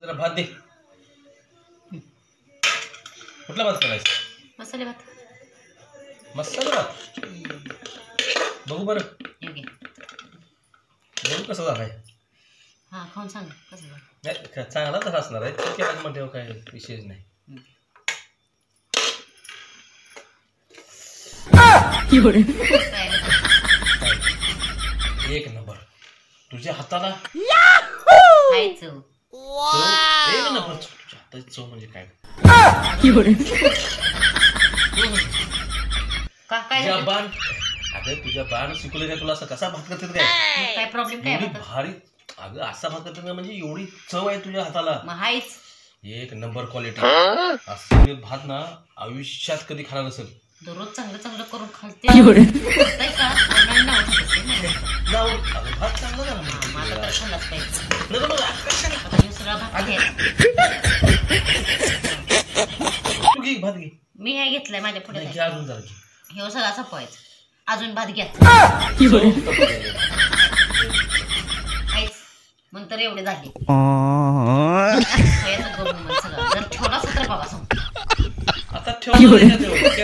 जरा भात दे. कुठला भात करायचा? मसाले भात. मसाला भात. बघू बरं. योग्य. बघू कसं झालाय. हा खाऊन सांग कसं झालं. नाही चांगला तर असणार आहे. ठीक आहे म्हणजे काय विशेष नाही. एक नंबर तुझ्या हाताला खायचं. एक नंबर तुझ्या हाताची चव म्हणजे काय. काय तुझ्या बाण अगं तुझ्या बाण शिकवलं काय तुला असं कसा भात करतात काय. काय प्रॉब्लेम काय एवढी होता? भारी अगं असा भात करतात ना म्हणजे एवढी चव आहे तुझ्या हाताला. मग हायच. एक नंबर क्वालिटी. असं भात ना आयुष्यात कधी खाणार नसेल. दररोज चांगलं चांगलं करून खालते. का भात चांगला झाला माझा तर खाल्लाच पाहिजे. नको नको आता हे सगळा भात घ्यायचा. तू घे भात घे. मी हे घेतलंय माझ्या पुढे. घे अजून जरा घे. हे सगळा संपवायचं. अजून भात घ्या. मग तर एवढे झाले. सगळं जर ठेवला तर बाबा सांग. आता ठेवलं